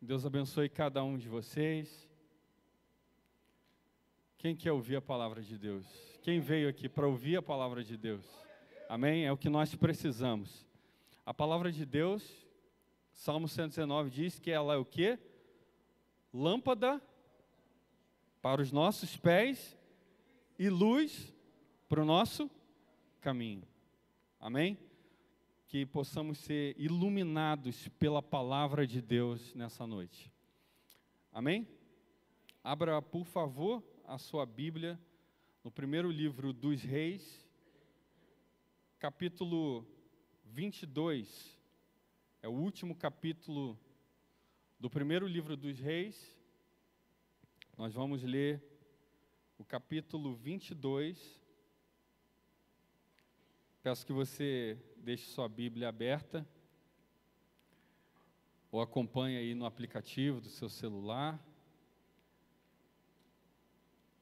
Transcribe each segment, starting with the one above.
Deus abençoe cada um de vocês. Quem quer ouvir a palavra de Deus? Quem veio aqui para ouvir a palavra de Deus? Amém? É o que nós precisamos. A palavra de Deus, Salmo 119 diz que ela é o quê? Lâmpada para os nossos pés e luz para o nosso caminho. Amém? Que possamos ser iluminados pela palavra de Deus nessa noite. Amém? Abra, por favor, a sua Bíblia no primeiro livro dos Reis, capítulo 22. É o último capítulo do primeiro livro dos Reis. Nós vamos ler o capítulo 22. Peço que você deixe sua Bíblia aberta ou acompanhe aí no aplicativo do seu celular.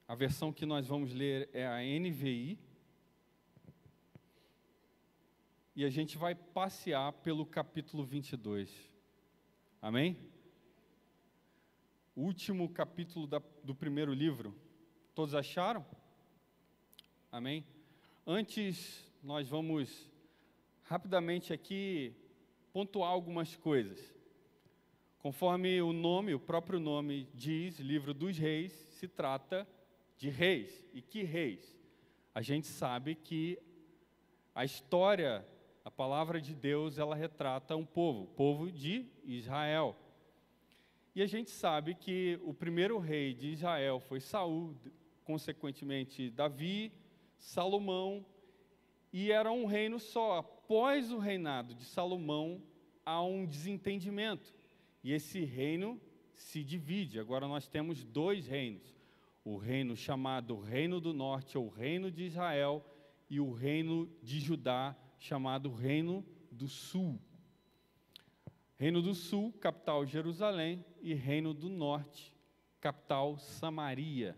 A versão que nós vamos ler é a NVI. E a gente vai passear pelo capítulo 22. Amém? O último capítulo do primeiro livro. Todos acharam? Amém? Antes, nós vamos rapidamente aqui pontuar algumas coisas. Conforme o nome, o próprio nome diz, Livro dos Reis, se trata de reis. E que reis? A gente sabe que a história, a palavra de Deus, ela retrata um povo, o povo de Israel. E a gente sabe que o primeiro rei de Israel foi Saul, consequentemente Davi, Salomão, e era um reino só. Após o reinado de Salomão, há um desentendimento. E esse reino se divide. Agora nós temos dois reinos. O reino chamado Reino do Norte, ou Reino de Israel, e o reino de Judá, chamado Reino do Sul. Reino do Sul, capital Jerusalém, e Reino do Norte, capital Samaria.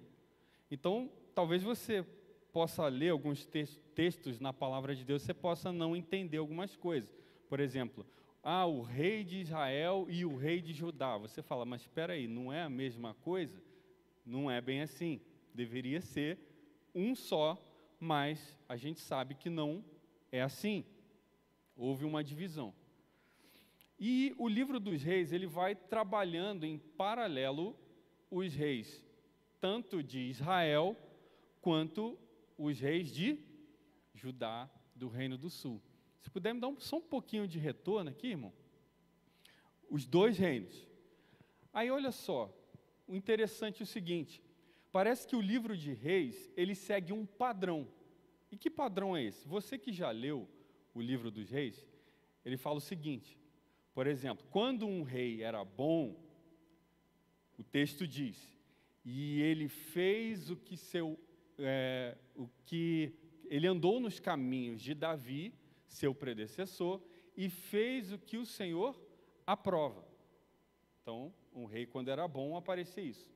Então, talvez você possa ler alguns textos na palavra de Deus, você possa não entender algumas coisas. Por exemplo, o rei de Israel e o rei de Judá. Você fala, mas espera aí, não é a mesma coisa? Não é bem assim. Deveria ser um só, mas a gente sabe que não é assim. Houve uma divisão. E o livro dos reis, ele vai trabalhando em paralelo os reis, tanto de Israel, quanto os reis de Judá, do Reino do Sul. Se puder me dar só um pouquinho de retorno aqui, irmão. Os dois reinos. Aí, olha só, o interessante é o seguinte, parece que o livro de reis, ele segue um padrão. E que padrão é esse? Você que já leu o livro dos reis, ele fala o seguinte, por exemplo, quando um rei era bom, o texto diz, e ele fez ele andou nos caminhos de Davi, seu predecessor, e fez o que o Senhor aprova. Então, um rei, quando era bom, aparecia isso.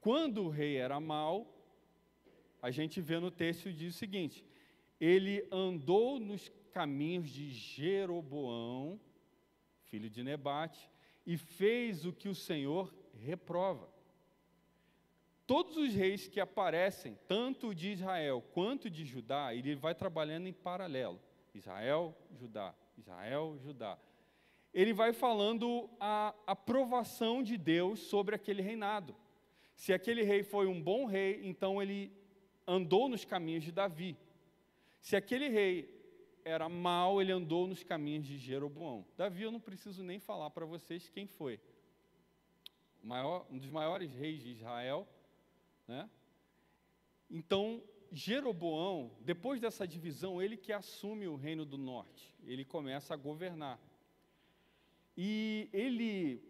Quando o rei era mau, a gente vê no texto diz o seguinte, ele andou nos caminhos de Jeroboão, filho de Nebate, e fez o que o Senhor reprova. Todos os reis que aparecem, tanto de Israel quanto de Judá, ele vai trabalhando em paralelo. Israel, Judá, Israel, Judá. Ele vai falando a aprovação de Deus sobre aquele reinado. Se aquele rei foi um bom rei, então ele andou nos caminhos de Davi. Se aquele rei era mau, ele andou nos caminhos de Jeroboão. Davi, eu não preciso nem falar para vocês quem foi. Um dos maiores reis de Israel, né? Então, Jeroboão, depois dessa divisão, ele que assume o reino do norte. Ele começa a governar. E ele,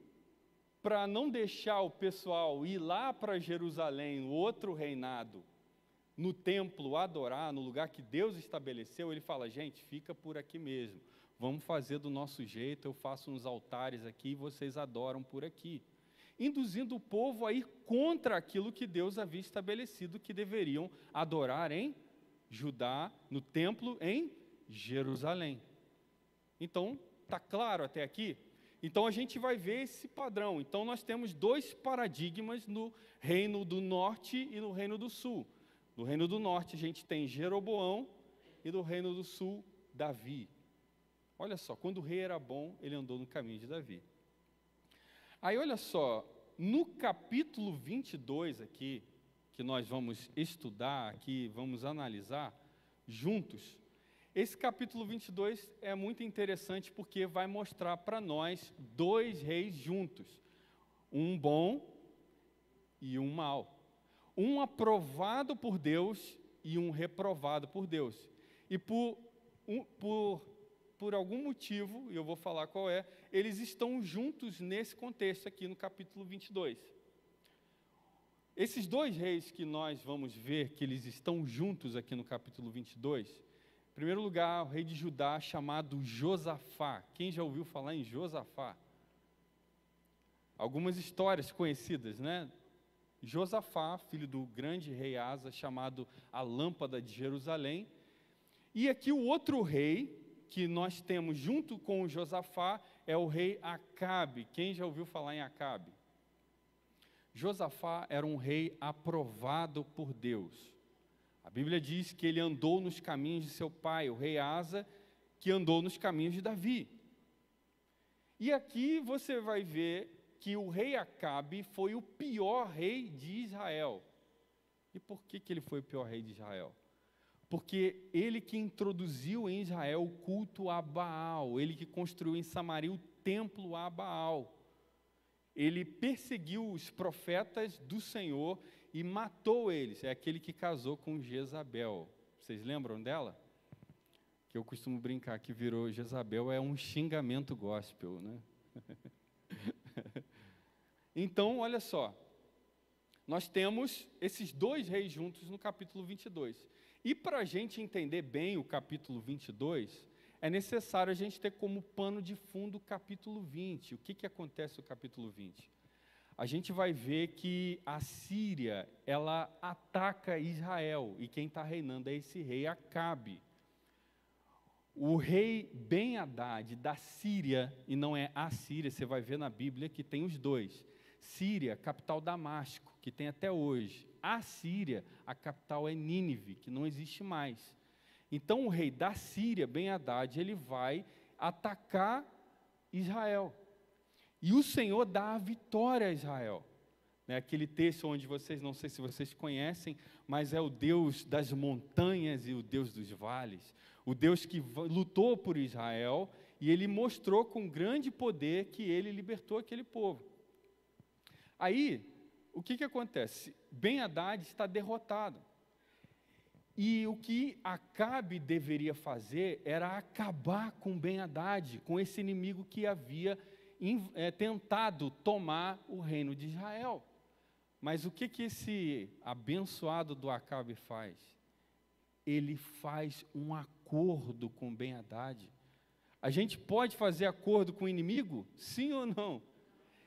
para não deixar o pessoal ir lá para Jerusalém, o outro reinado, no templo adorar, no lugar que Deus estabeleceu, ele fala, gente, fica por aqui mesmo, vamos fazer do nosso jeito, eu faço uns altares aqui e vocês adoram por aqui. Induzindo o povo a ir contra aquilo que Deus havia estabelecido, que deveriam adorar em Judá, no templo em Jerusalém. Então, está claro até aqui Então a gente vai ver esse padrão. Então nós temos dois paradigmas no reino do norte e no reino do sul. No reino do norte a gente tem Jeroboão e no reino do sul, Davi. Olha só, quando o rei era bom, ele andou no caminho de Davi. Aí olha só, no capítulo 22 aqui, que nós vamos estudar aqui, vamos analisar juntos, esse capítulo 22 é muito interessante porque vai mostrar para nós dois reis juntos, um bom e um mau, um aprovado por Deus e um reprovado por Deus. E por algum motivo, e eu vou falar qual é, eles estão juntos nesse contexto aqui no capítulo 22. Esses dois reis que nós vamos ver, que eles estão juntos aqui no capítulo 22, em primeiro lugar, o rei de Judá chamado Josafá. Quem já ouviu falar em Josafá? Algumas histórias conhecidas, né? Josafá, filho do grande rei Asa, chamado a Lâmpada de Jerusalém. E aqui o outro rei que nós temos junto com o Josafá é o rei Acabe. Quem já ouviu falar em Acabe? Josafá era um rei aprovado por Deus. A Bíblia diz que ele andou nos caminhos de seu pai, o rei Asa, que andou nos caminhos de Davi. E aqui você vai ver que o rei Acabe foi o pior rei de Israel. E por que ele foi o pior rei de Israel? Porque ele que introduziu em Israel o culto a Baal, ele que construiu em Samaria o templo a Baal. Ele perseguiu os profetas do Senhor e matou eles. É aquele que casou com Jezabel. Vocês lembram dela? Que eu costumo brincar que virou Jezabel, é um xingamento gospel, né? Então, olha só, nós temos esses dois reis juntos no capítulo 22. E para a gente entender bem o capítulo 22, é necessário a gente ter como pano de fundo o capítulo 20. O que acontece no capítulo 20? A gente vai ver que a Síria, ela ataca Israel, e quem está reinando é esse rei Acabe. O rei Ben-Hadad da Síria, e não é a Síria, você vai ver na Bíblia que tem os dois. Síria, capital Damasco, que tem até hoje. A Síria, a capital é Nínive, que não existe mais. Então o rei da Síria, Ben-Hadad, ele vai atacar Israel. E o Senhor dá a vitória a Israel. Aquele texto onde vocês, não sei se vocês conhecem, mas é o Deus das montanhas e o Deus dos vales. O Deus que lutou por Israel e ele mostrou com grande poder que ele libertou aquele povo. Aí, o que acontece? Ben-Hadad está derrotado. E o que Acabe deveria fazer era acabar com Ben-Hadad, com esse inimigo que havia tentado tomar o reino de Israel. Mas o que esse abençoado do Acabe faz? Ele faz um acordo com Ben-Hadad. A gente pode fazer acordo com o inimigo? Sim ou não?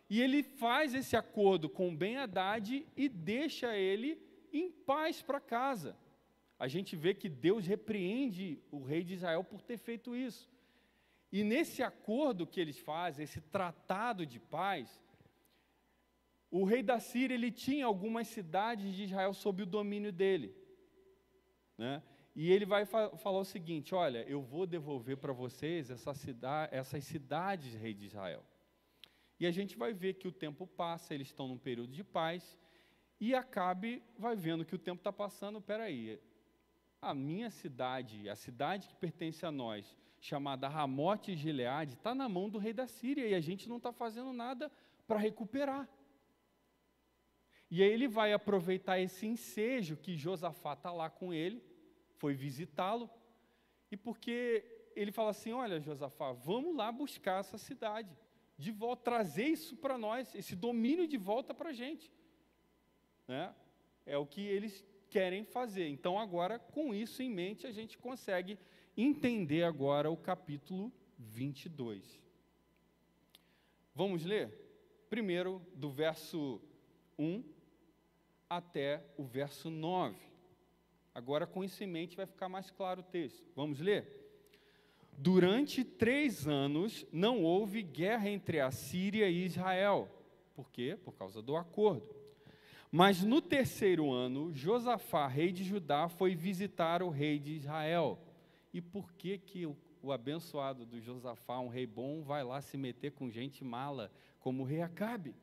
E ele faz esse acordo com Ben-Hadad e deixa ele em paz para casa. A gente vê que Deus repreende o rei de Israel por ter feito isso. E nesse acordo que eles fazem, esse tratado de paz, o rei da Síria, ele tinha algumas cidades de Israel sob o domínio dele, né? E ele vai falar o seguinte: olha, eu vou devolver para vocês essas cidades, rei de Israel. E a gente vai ver que o tempo passa, eles estão num período de paz, e Acabe vai vendo que o tempo está passando. Peraí, a minha cidade, a cidade que pertence a nós, chamada Ramote Gileade, está na mão do rei da Síria, e a gente não está fazendo nada para recuperar. E aí ele vai aproveitar esse ensejo que Josafá está lá com ele, foi visitá-lo, e porque ele fala assim: olha, Josafá, vamos lá buscar essa cidade, de volta, trazer isso para nós, esse domínio de volta para a gente. Né? É o que eles querem fazer. Então agora, com isso em mente, a gente consegue entender agora o capítulo 22. Vamos ler? Primeiro, do verso 1 até o verso 9. Agora, com isso em mente, vai ficar mais claro o texto. Vamos ler? durante 3 anos não houve guerra entre a Síria e Israel. Por quê? Por causa do acordo. Mas no 3º ano, Josafá, rei de Judá, foi visitar o rei de Israel. E por que o abençoado do Josafá, um rei bom, vai lá se meter com gente mala, como o rei Acabe?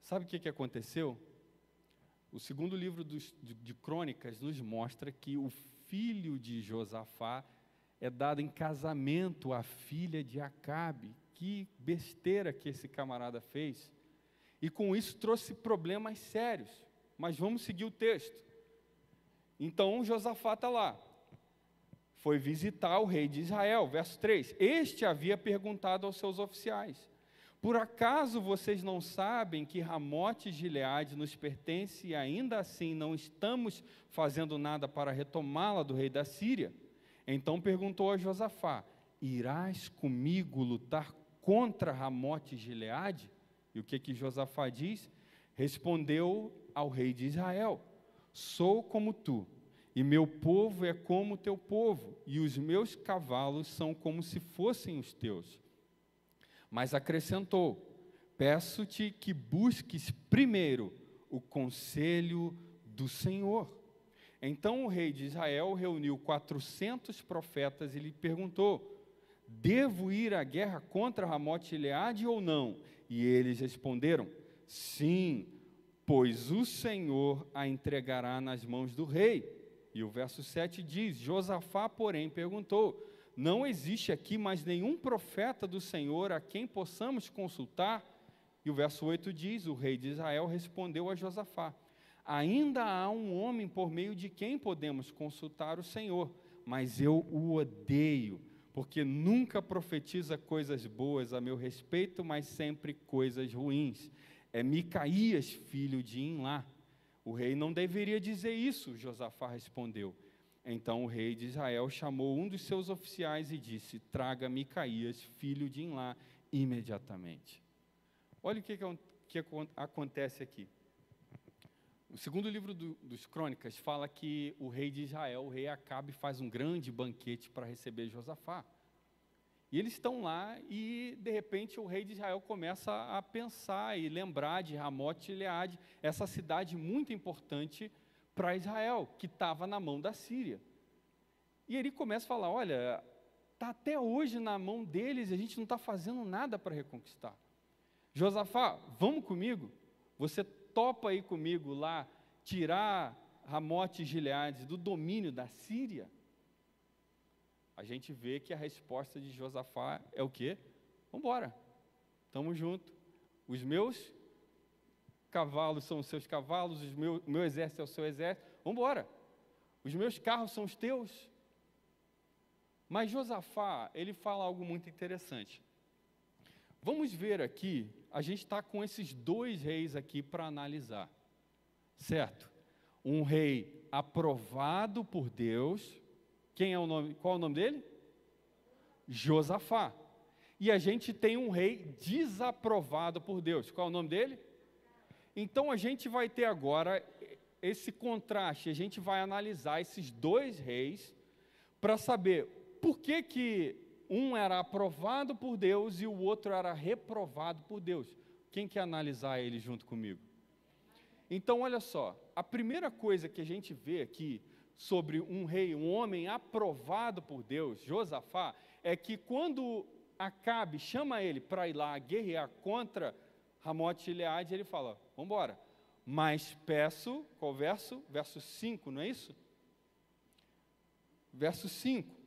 Sabe o que aconteceu? O 2º livro de Crônicas nos mostra que o filho de Josafá é dado em casamento à filha de Acabe. Que besteira que esse camarada fez. E com isso trouxe problemas sérios. Mas vamos seguir o texto. Então Josafá está lá. Foi visitar o rei de Israel, verso 3. Este havia perguntado aos seus oficiais: por acaso vocês não sabem que Ramote Gileade nos pertence e ainda assim não estamos fazendo nada para retomá-la do rei da Síria? Então perguntou a Josafá: irás comigo lutar contra Ramote Gileade? E o que Josafá diz? Respondeu ao rei de Israel: sou como tu, e meu povo é como teu povo, e os meus cavalos são como se fossem os teus. Mas acrescentou: peço-te que busques primeiro o conselho do Senhor. Então o rei de Israel reuniu 400 profetas e lhe perguntou: devo ir à guerra contra Ramote Gileade ou não? E eles responderam: sim, pois o Senhor a entregará nas mãos do rei. E o verso 7 diz: Josafá, porém, perguntou: não existe aqui mais nenhum profeta do Senhor a quem possamos consultar? E o verso 8 diz: o rei de Israel respondeu a Josafá: ainda há um homem por meio de quem podemos consultar o Senhor, mas eu o odeio, porque nunca profetiza coisas boas a meu respeito, mas sempre coisas ruins. É Micaías, filho de Imlá. O rei não deveria dizer isso, Josafá respondeu. Então o rei de Israel chamou um dos seus oficiais e disse: traga Micaías, filho de Imlá, imediatamente. Olha o que acontece aqui. O 2º livro dos Crônicas fala que o rei de Israel, o rei Acabe, faz um grande banquete para receber Josafá. E eles estão lá e, de repente, o rei de Israel começa a pensar e lembrar de Ramote Gileade, essa cidade muito importante para Israel, que estava na mão da Síria. E ele começa a falar: olha, está até hoje na mão deles e a gente não está fazendo nada para reconquistar. Josafá, vamos comigo? Você topa ir comigo lá, tirar Ramote Gileade do domínio da Síria? A gente vê que a resposta de Josafá é o quê? Vamos embora, estamos juntos. Os meus cavalos são os seus cavalos, o meu exército é o seu exército, vamos embora. Os meus carros são os teus. Mas Josafá, ele fala algo muito interessante. Vamos ver aqui, a gente está com esses 2 reis aqui para analisar, certo? Um rei aprovado por Deus. Qual é o nome dele? Josafá. E a gente tem um rei desaprovado por Deus. Qual é o nome dele? Então a gente vai ter agora esse contraste, a gente vai analisar esses 2 reis para saber por que um era aprovado por Deus e o outro era reprovado por Deus. Quem quer analisar ele junto comigo? Então, olha só, a primeira coisa que a gente vê aqui sobre um rei, um homem aprovado por Deus, Josafá, é que quando Acabe chama ele para ir lá guerrear contra Ramote Gileade, ele fala: vamos embora. Mas peço, qual verso? Verso 5, não é isso? Verso 5.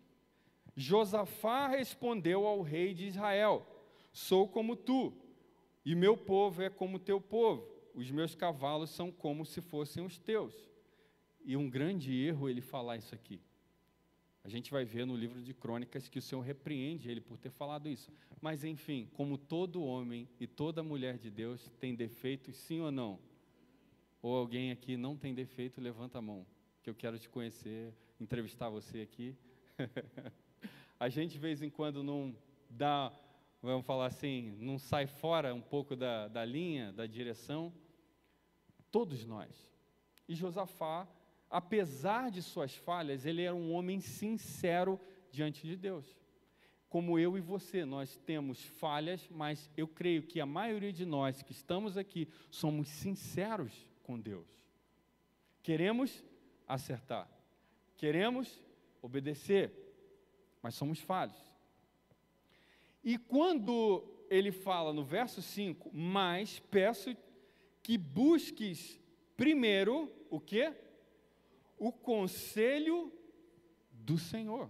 Josafá respondeu ao rei de Israel: sou como tu, e meu povo é como teu povo, os meus cavalos são como se fossem os teus. E um grande erro ele falar isso aqui. A gente vai ver no livro de Crônicas que o Senhor repreende ele por ter falado isso. Mas enfim, como todo homem e toda mulher de Deus tem defeitos, sim ou não? Ou alguém aqui não tem defeito, levanta a mão, que eu quero te conhecer, entrevistar você aqui. A gente de vez em quando não dá, vamos falar assim, não sai fora um pouco da linha, da direção. Todos nós. E Josafá, apesar de suas falhas, ele era um homem sincero diante de Deus. Como eu e você, nós temos falhas, mas eu creio que a maioria de nós que estamos aqui somos sinceros com Deus. Queremos acertar, queremos obedecer, mas somos falhos. E quando ele fala no verso 5, mas peço que busques primeiro o quê? O conselho do Senhor.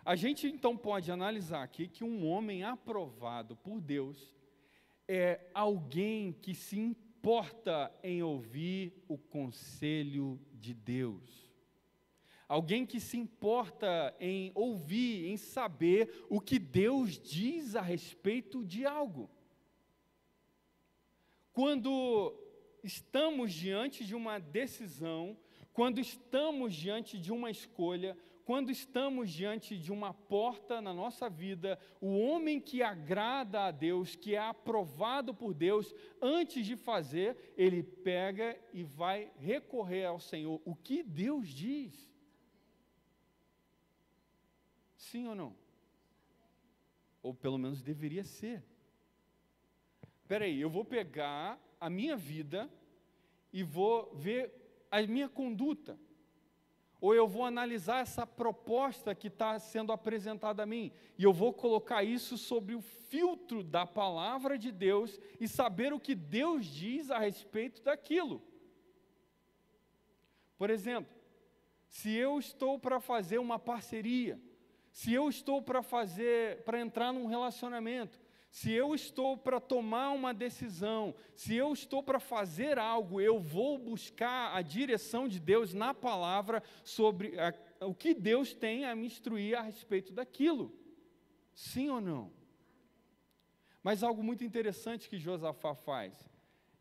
A gente então pode analisar aqui que um homem aprovado por Deus é alguém que se importa em ouvir o conselho de Deus. Alguém que se importa em ouvir, em saber o que Deus diz a respeito de algo. Quando estamos diante de uma decisão, quando estamos diante de uma escolha, quando estamos diante de uma porta na nossa vida, o homem que agrada a Deus, que é aprovado por Deus, antes de fazer, ele pega e vai recorrer ao Senhor. O que Deus diz? Sim ou não? Ou pelo menos deveria ser. Espera aí, eu vou pegar a minha vida e vou ver a minha conduta. Ou eu vou analisar essa proposta que está sendo apresentada a mim, e eu vou colocar isso sobre o filtro da palavra de Deus e saber o que Deus diz a respeito daquilo. Por exemplo, se eu estou para fazer uma parceria, se eu estou para entrar num relacionamento, se eu estou para tomar uma decisão, se eu estou para fazer algo, eu vou buscar a direção de Deus na palavra sobre o que Deus tem a me instruir a respeito daquilo. Sim ou não? Mas algo muito interessante que Josafá faz,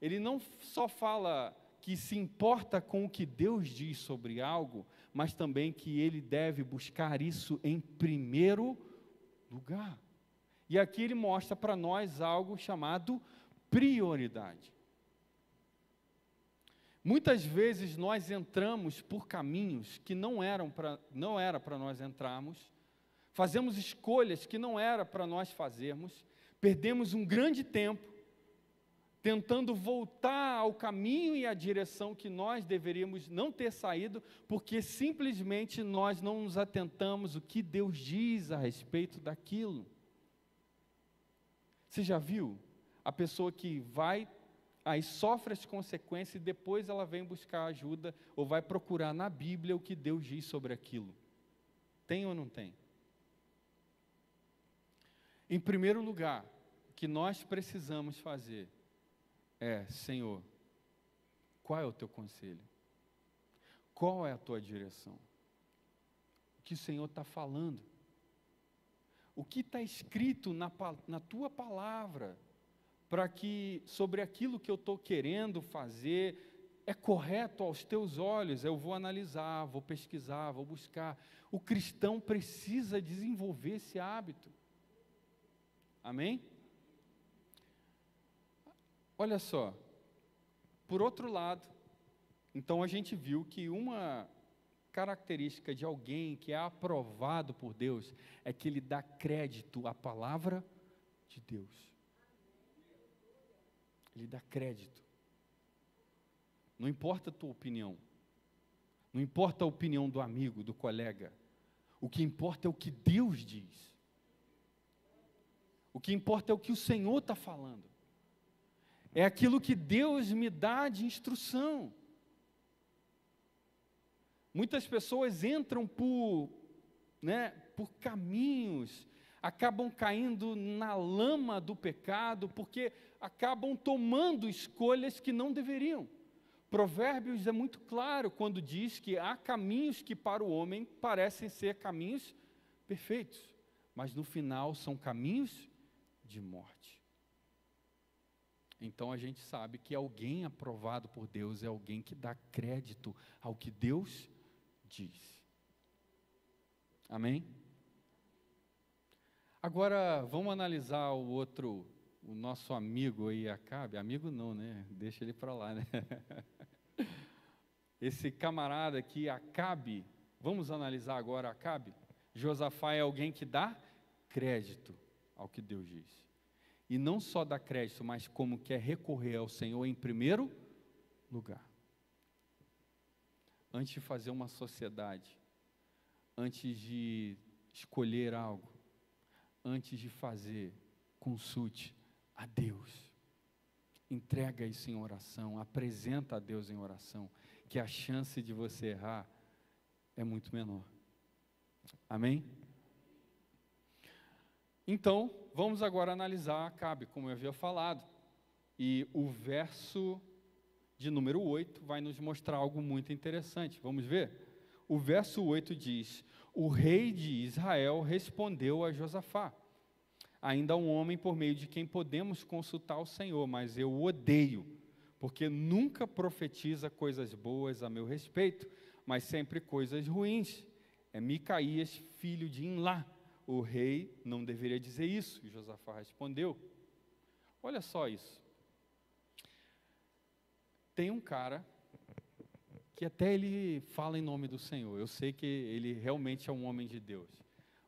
ele não só fala que se importa com o que Deus diz sobre algo, mas também que ele deve buscar isso em primeiro lugar. E aqui ele mostra para nós algo chamado prioridade. Muitas vezes nós entramos por caminhos que não era para nós entrarmos, fazemos escolhas que não era para nós fazermos, perdemos um grande tempo tentando voltar ao caminho e à direção que nós deveríamos não ter saído, porque simplesmente nós não nos atentamos o que Deus diz a respeito daquilo. Você já viu a pessoa que vai, aí sofre as consequências e depois ela vem buscar ajuda ou vai procurar na Bíblia o que Deus diz sobre aquilo? Tem ou não tem? Em primeiro lugar, o que nós precisamos fazer é, Senhor, qual é o teu conselho? Qual é a tua direção? O que o Senhor está falando? O que está escrito na tua palavra, para que sobre aquilo que eu estou querendo fazer, é correto aos teus olhos? Eu vou analisar, vou pesquisar, vou buscar. O cristão precisa desenvolver esse hábito. Amém? Olha só, por outro lado, então a gente viu que uma característica de alguém que é aprovado por Deus é que ele dá crédito à palavra de Deus. Ele dá crédito. Não importa a tua opinião, não importa a opinião do amigo, do colega, o que importa é o que Deus diz. O que importa é o que o Senhor está falando. É aquilo que Deus me dá de instrução. Muitas pessoas entram por caminhos, acabam caindo na lama do pecado, porque acabam tomando escolhas que não deveriam. Provérbios é muito claro quando diz que há caminhos que para o homem parecem ser caminhos perfeitos, mas no final são caminhos de morte. Então a gente sabe que alguém aprovado por Deus é alguém que dá crédito ao que Deus diz. Amém? Agora vamos analisar o nosso amigo aí, Acabe. Amigo não, né? Deixa ele para lá, né? Esse camarada aqui, Acabe. Vamos analisar agora Acabe? Josafá é alguém que dá crédito ao que Deus diz. E não só dá crédito, mas como quer recorrer ao Senhor em primeiro lugar. Antes de fazer uma sociedade, antes de escolher algo, antes de fazer, consulte a Deus. Entrega isso em oração, apresenta a Deus em oração, que a chance de você errar é muito menor. Amém? Então, vamos agora analisar Acabe, como eu havia falado. E o verso de número 8 vai nos mostrar algo muito interessante. Vamos ver? O verso 8 diz: o rei de Israel respondeu a Josafá: ainda há um homem por meio de quem podemos consultar o Senhor, mas eu o odeio, porque nunca profetiza coisas boas a meu respeito, mas sempre coisas ruins. É Micaías, filho de Imlá. O rei não deveria dizer isso. E Josafá respondeu. Olha só isso. Tem um cara que até ele fala em nome do Senhor. Eu sei que ele realmente é um homem de Deus,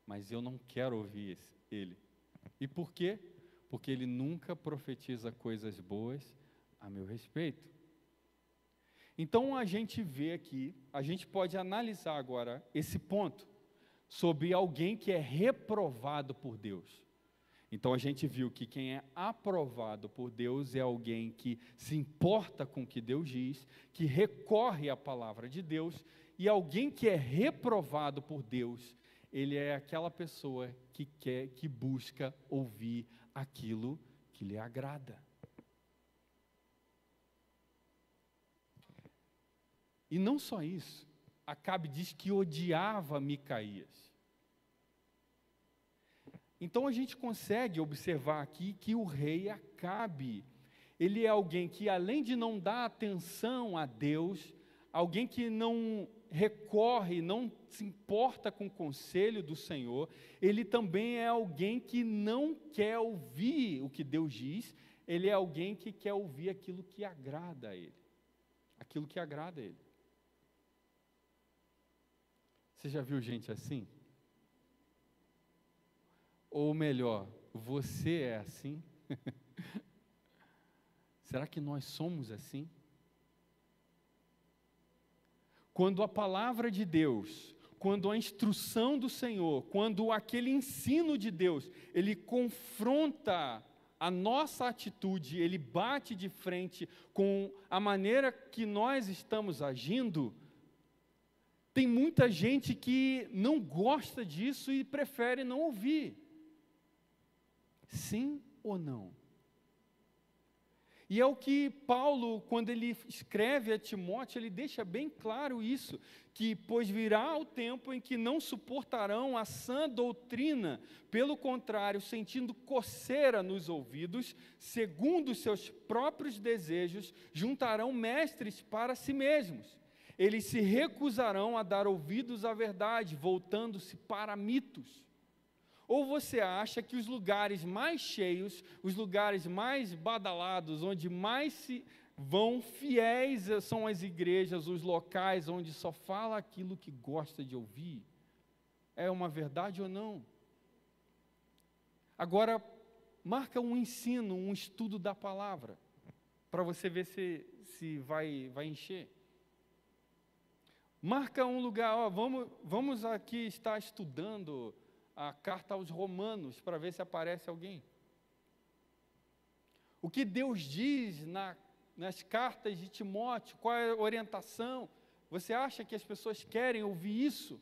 mas eu não quero ouvir ele. E por quê? Porque ele nunca profetiza coisas boas a meu respeito. Então a gente vê aqui, a gente pode analisar agora esse ponto sobre alguém que é reprovado por Deus. Então a gente viu que quem é aprovado por Deus é alguém que se importa com o que Deus diz, que recorre à palavra de Deus, e alguém que é reprovado por Deus, ele é aquela pessoa que busca ouvir aquilo que lhe agrada. E não só isso, Acabe diz que odiava Micaías. Então a gente consegue observar aqui que o rei Acabe, ele é alguém que, além de não dar atenção a Deus, alguém que não recorre, não se importa com o conselho do Senhor, ele também é alguém que não quer ouvir o que Deus diz, ele é alguém que quer ouvir aquilo que agrada a ele. Aquilo que agrada a ele. Você já viu gente assim? Ou melhor, você é assim? Será que nós somos assim? Quando a palavra de Deus, quando a instrução do Senhor, quando aquele ensino de Deus, ele confronta a nossa atitude, ele bate de frente com a maneira que nós estamos agindo, tem muita gente que não gosta disso e prefere não ouvir. Sim ou não? E é o que Paulo, quando ele escreve a Timóteo, ele deixa bem claro isso, que pois virá o tempo em que não suportarão a sã doutrina, pelo contrário, sentindo coceira nos ouvidos, segundo os seus próprios desejos, juntarão mestres para si mesmos. Eles se recusarão a dar ouvidos à verdade, voltando-se para mitos. Ou você acha que os lugares mais cheios, os lugares mais badalados, onde mais se vão fiéis são as igrejas, os locais onde só fala aquilo que gosta de ouvir? É uma verdade ou não? Agora, marca um ensino, um estudo da palavra, para você ver se vai encher. Marca um lugar, ó, vamos aqui estar estudando a carta aos Romanos, para ver se aparece alguém. O que Deus diz nas cartas de Timóteo, qual é a orientação? Você acha que as pessoas querem ouvir isso?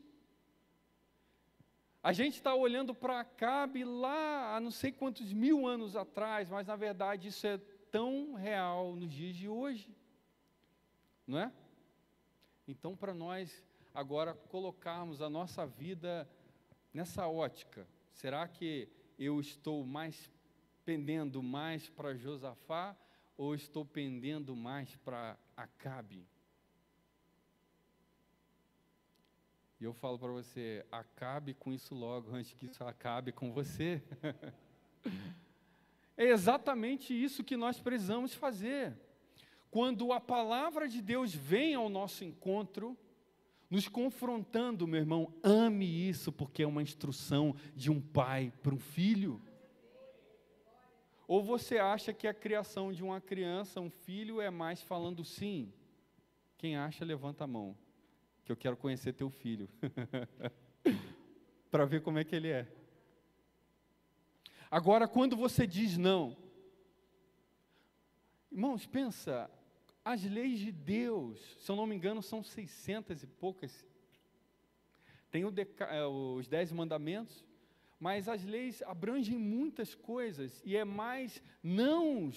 A gente está olhando para Acabe lá há não sei quantos mil anos atrás, mas na verdade isso é tão real nos dias de hoje, não é? Então, para nós agora colocarmos a nossa vida nessa ótica, será que eu estou pendendo mais para Josafá ou estou pendendo mais para Acabe? E eu falo para você, acabe com isso logo, antes que isso acabe com você. É exatamente isso que nós precisamos fazer. Quando a palavra de Deus vem ao nosso encontro, nos confrontando, meu irmão, ame isso, porque é uma instrução de um pai para um filho. Ou você acha que a criação de uma criança, um filho, é mais falando sim? Quem acha, levanta a mão, que eu quero conhecer teu filho, para ver como é que ele é. Agora, quando você diz não, irmãos, pensa, as leis de Deus, se eu não me engano, são 600 e poucas. Tem os 10 mandamentos, mas as leis abrangem muitas coisas, e é mais não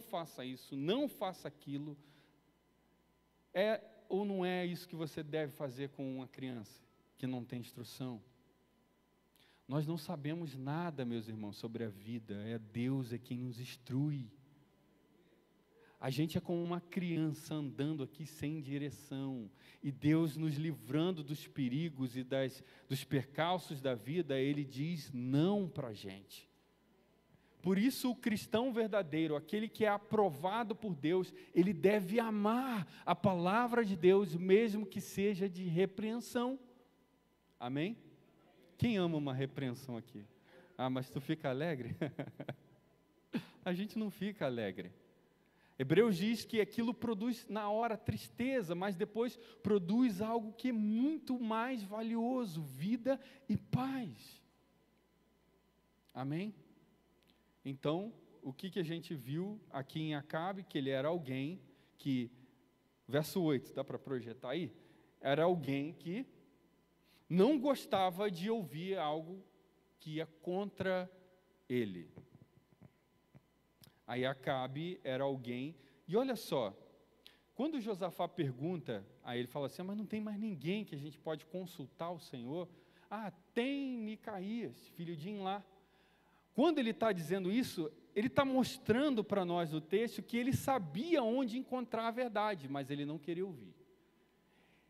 faça isso, não faça aquilo. É ou não é isso que você deve fazer com uma criança que não tem instrução? Nós não sabemos nada, meus irmãos, sobre a vida, Deus é quem nos instrui. A gente é como uma criança andando aqui sem direção, e Deus nos livrando dos perigos e dos percalços da vida, Ele diz não para a gente. Por isso o cristão verdadeiro, aquele que é aprovado por Deus, ele deve amar a palavra de Deus, mesmo que seja de repreensão. Amém? Quem ama uma repreensão aqui? Ah, mas tu fica alegre? A gente não fica alegre. Hebreus diz que aquilo produz na hora tristeza, mas depois produz algo que é muito mais valioso, vida e paz. Amém? Então, o que a gente viu aqui em Acabe? Que ele era alguém que, verso 8, dá para projetar aí? Era alguém que não gostava de ouvir algo que ia contra ele. Aí Acabe era alguém, e olha só, quando Josafá pergunta, aí ele fala assim, mas não tem mais ninguém que a gente pode consultar o Senhor? Ah, tem Micaías, filho de Imlá. Quando ele está dizendo isso, ele está mostrando para nós no texto que ele sabia onde encontrar a verdade, mas ele não queria ouvir.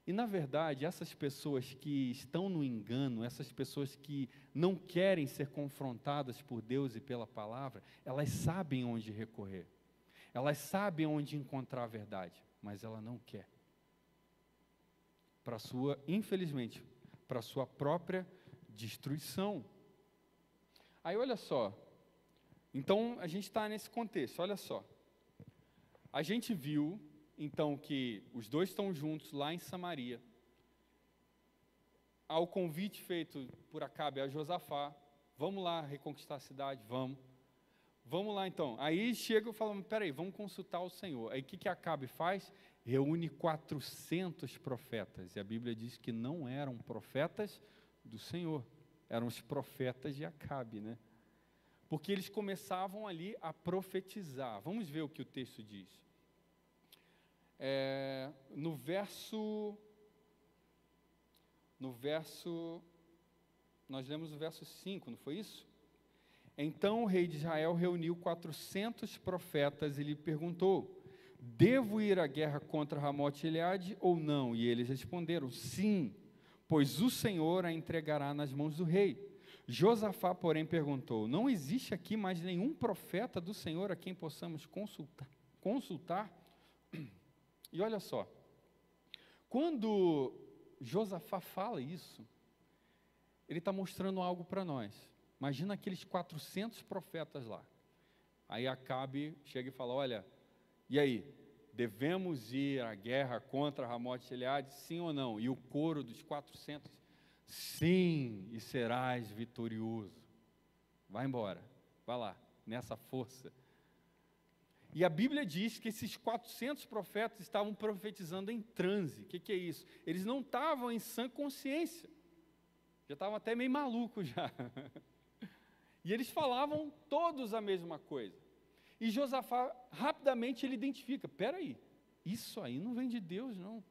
E na verdade, essas pessoas que estão no engano, essas pessoas que não querem ser confrontadas por Deus e pela palavra, elas sabem onde recorrer. Elas sabem onde encontrar a verdade, mas ela não quer. Infelizmente, para sua própria destruição. Aí olha só, então a gente está nesse contexto, olha só. A gente viu então que os dois estão juntos lá em Samaria. Ao convite feito por Acabe a Josafá, vamos lá reconquistar a cidade, vamos lá então. Aí chega e fala, peraí, vamos consultar o Senhor. Aí o que Acabe faz? Reúne 400 profetas, e a Bíblia diz que não eram profetas do Senhor, eram os profetas de Acabe, né? Porque eles começavam ali a profetizar. Vamos ver o que o texto diz. Nós lemos o verso 5, não foi isso? Então o rei de Israel reuniu 400 profetas e lhe perguntou, devo ir à guerra contra Ramote e Gileade ou não? E eles responderam, sim, pois o Senhor a entregará nas mãos do rei. Josafá, porém, perguntou, não existe aqui mais nenhum profeta do Senhor a quem possamos consultar? E olha só, quando Josafá fala isso, ele está mostrando algo para nós. Imagina aqueles 400 profetas lá. Aí Acabe chega e fala, olha, e aí, devemos ir à guerra contra Ramote e Gileade, sim ou não? E o coro dos 400, sim, e serás vitorioso. Vai embora, vai lá, nessa força. E a Bíblia diz que esses 400 profetas estavam profetizando em transe. O que é isso? Eles não estavam em sã consciência. Já estavam até meio malucos já. E eles falavam todos a mesma coisa. E Josafá, rapidamente, ele identifica, peraí, isso aí não vem de Deus, não.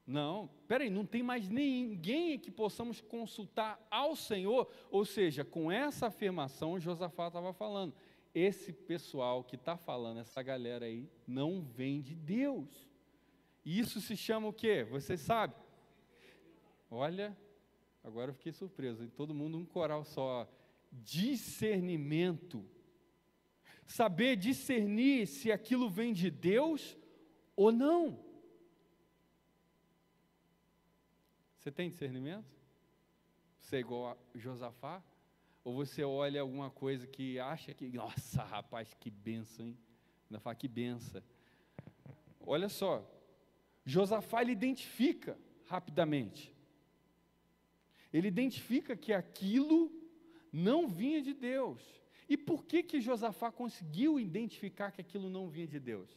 Não, peraí, não tem mais ninguém que possamos consultar ao Senhor. Ou seja, com essa afirmação, Josafá estava falando, esse pessoal que está falando, essa galera aí, não vem de Deus. E isso se chama o quê? Você sabe? Olha, agora eu fiquei surpreso, hein? Todo mundo um coral só. Discernimento. Saber discernir se aquilo vem de Deus ou não. Você tem discernimento? Você é igual a Josafá? Ou você olha alguma coisa que acha que, nossa, rapaz, que benção, hein? Ainda fala, que benção. Olha só, Josafá, ele identifica rapidamente. Ele identifica que aquilo não vinha de Deus. E por que Josafá conseguiu identificar que aquilo não vinha de Deus?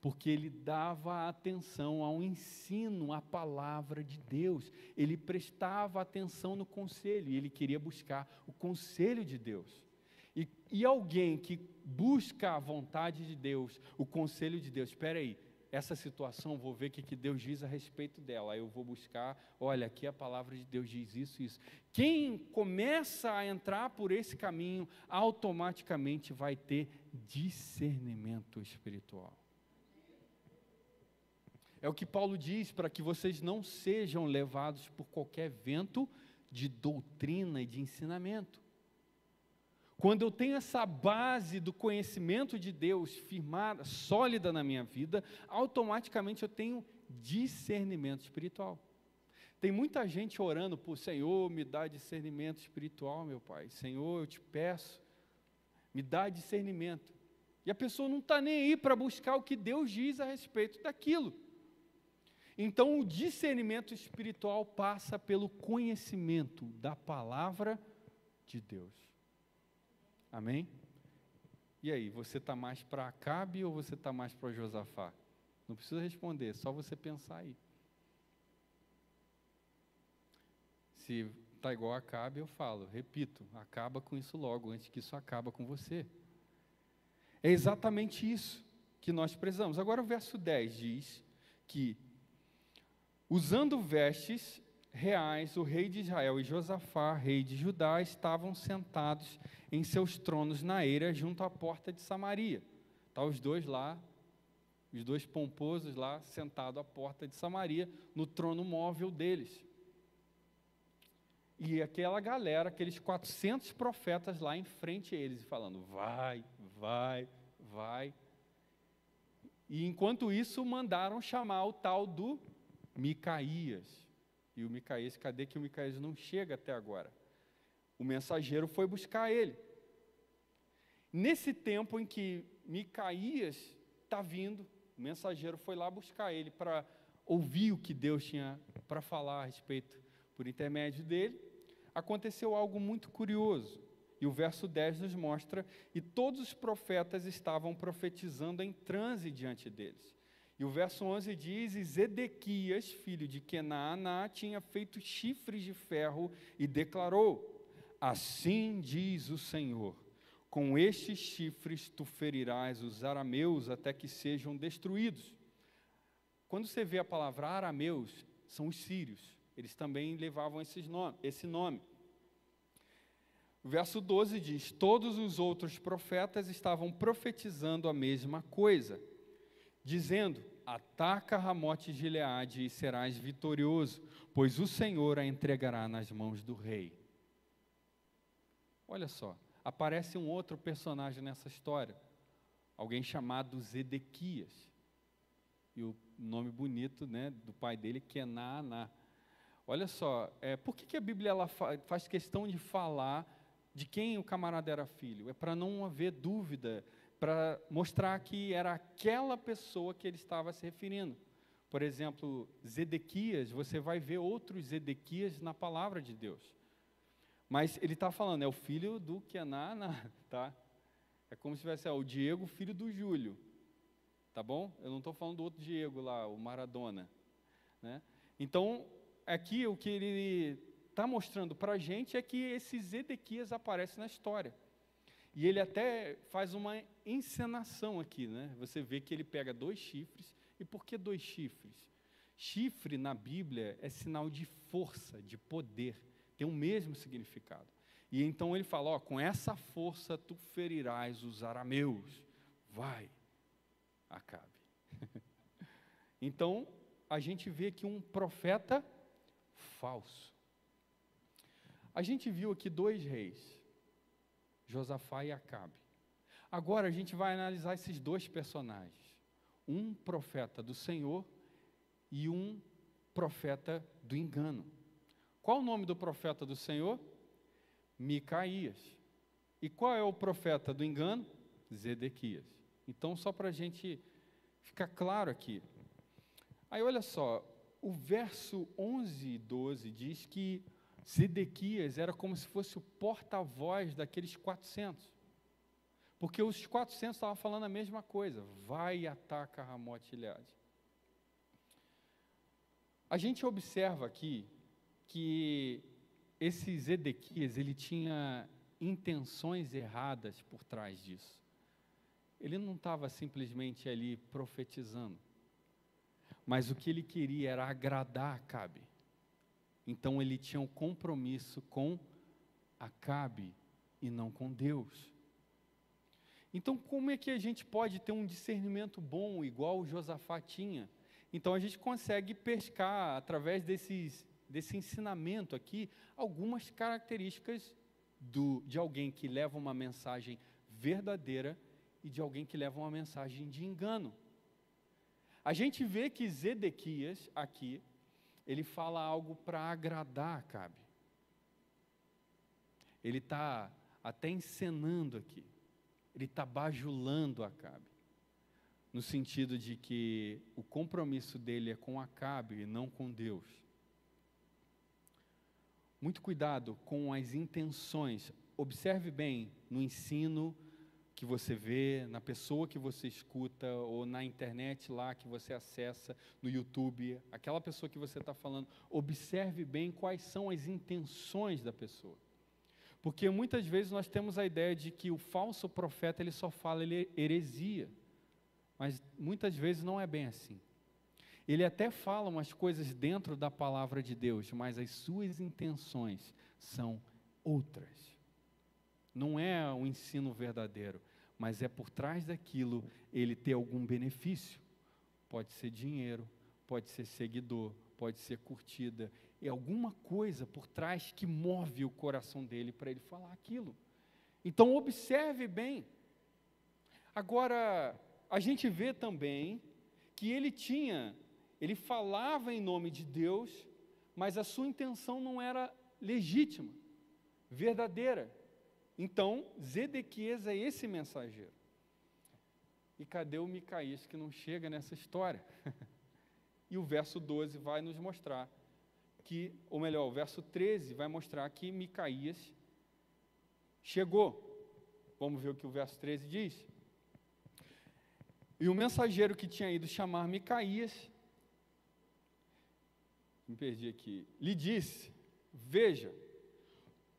Porque ele dava atenção ao ensino, à palavra de Deus. Ele prestava atenção no conselho, e ele queria buscar o conselho de Deus. E alguém que busca a vontade de Deus, o conselho de Deus, espera aí, essa situação, vou ver o que Deus diz a respeito dela, aí eu vou buscar, olha, aqui a palavra de Deus diz isso e isso. Quem começa a entrar por esse caminho, automaticamente vai ter discernimento espiritual. É o que Paulo diz, para que vocês não sejam levados por qualquer vento de doutrina e de ensinamento. Quando eu tenho essa base do conhecimento de Deus firmada, sólida na minha vida, automaticamente eu tenho discernimento espiritual. Tem muita gente orando por Senhor, me dá discernimento espiritual, meu Pai. Senhor, eu te peço, me dá discernimento. E a pessoa não está nem aí para buscar o que Deus diz a respeito daquilo. Então, o discernimento espiritual passa pelo conhecimento da palavra de Deus. Amém? E aí, você está mais para Acabe ou você está mais para Josafá? Não precisa responder, é só você pensar aí. Se está igual a Acabe, eu falo, repito, acaba com isso logo, antes que isso acabe com você. É exatamente isso que nós precisamos. Agora o verso 10 diz que, usando vestes reais, o rei de Israel e Josafá, rei de Judá, estavam sentados em seus tronos na eira, junto à porta de Samaria. Tá os dois lá, os dois pomposos lá, sentados à porta de Samaria, no trono móvel deles. E aquela galera, aqueles 400 profetas lá em frente a eles, falando, vai, vai, vai. E enquanto isso, mandaram chamar o tal do Micaías. E o Micaías, cadê que o Micaías não chega até agora? O mensageiro foi buscar ele. Nesse tempo em que Micaías está vindo, o mensageiro foi lá buscar ele para ouvir o que Deus tinha para falar a respeito, por intermédio dele. Aconteceu algo muito curioso. E o verso 10 nos mostra, e todos os profetas estavam profetizando em transe diante deles. E o verso 11 diz, e Zedequias, filho de Kenaaná, tinha feito chifres de ferro e declarou, assim diz o Senhor, com estes chifres tu ferirás os arameus até que sejam destruídos. Quando você vê a palavra arameus, são os sírios, eles também levavam esse nome. O verso 12 diz, todos os outros profetas estavam profetizando a mesma coisa, dizendo, ataca Ramote de Gileade e serás vitorioso, pois o Senhor a entregará nas mãos do rei. Olha só, aparece um outro personagem nessa história, alguém chamado Zedequias, e o nome bonito, né, do pai dele, Kenaaná. Olha só, por que a Bíblia ela faz questão de falar de quem o camarada era filho? É para não haver dúvida, para mostrar que era aquela pessoa que ele estava se referindo. Por exemplo, Zedequias, você vai ver outros Zedequias na palavra de Deus. Mas ele está falando, é o filho do Kenaaná, tá? É como se tivesse o Diego, filho do Júlio, tá bom? Eu não estou falando do outro Diego lá, o Maradona, né? Então, aqui o que ele está mostrando para a gente é que esse Zedequias aparece na história. E ele até faz uma encenação aqui, né? Você vê que ele pega 2 chifres. E por que 2 chifres? Chifre na Bíblia é sinal de força, de poder. Tem o mesmo significado. E então ele fala, com essa força tu ferirás os arameus. Vai, Acabe. Então, a gente vê aqui um profeta falso. A gente viu aqui 2 reis, Josafá e Acabe. Agora a gente vai analisar esses 2 personagens. Um profeta do Senhor e um profeta do engano. Qual o nome do profeta do Senhor? Micaías. E qual é o profeta do engano? Zedequias. Então, só para a gente ficar claro aqui. Aí, olha só, o verso 11 e 12 diz que Zedequias era como se fosse o porta-voz daqueles 400. Porque os 400 estavam falando a mesma coisa. Vai e ataca Ramote Gileade. A gente observa aqui que esse Zedequias, ele tinha intenções erradas por trás disso. Ele não estava simplesmente ali profetizando, mas o que ele queria era agradar Acabe. Então ele tinha um compromisso com Acabe e não com Deus. Então como é que a gente pode ter um discernimento bom, igual o Josafá tinha? Então a gente consegue pescar, através desse ensinamento aqui, algumas características de alguém que leva uma mensagem verdadeira e de alguém que leva uma mensagem de engano. A gente vê que Zedequias, aqui, ele fala algo para agradar Acabe. Ele está até encenando aqui. Ele está bajulando Acabe. No sentido de que o compromisso dele é com Acabe e não com Deus. Muito cuidado com as intenções. Observe bem no ensino que você vê, na pessoa que você escuta, ou na internet lá que você acessa, no YouTube, aquela pessoa que você está falando. Observe bem quais são as intenções da pessoa. Porque muitas vezes nós temos a ideia de que o falso profeta ele só fala heresia. Mas muitas vezes não é bem assim. Ele até fala umas coisas dentro da palavra de Deus, mas as suas intenções são outras. Não é o ensino verdadeiro, mas é por trás daquilo ele ter algum benefício. Pode ser dinheiro, pode ser seguidor, pode ser curtida. É alguma coisa por trás que move o coração dele para ele falar aquilo. Então observe bem. Agora, a gente vê também que ele falava em nome de Deus, mas a sua intenção não era legítima, verdadeira. Então, Zedequias é esse mensageiro. E cadê o Micaías que não chega nessa história? E o verso 12 vai nos mostrar que, ou melhor, o verso 13 vai mostrar que Micaías chegou. Vamos ver o que o verso 13 diz? E o mensageiro que tinha ido chamar Micaías, me perdi aqui, lhe disse: veja,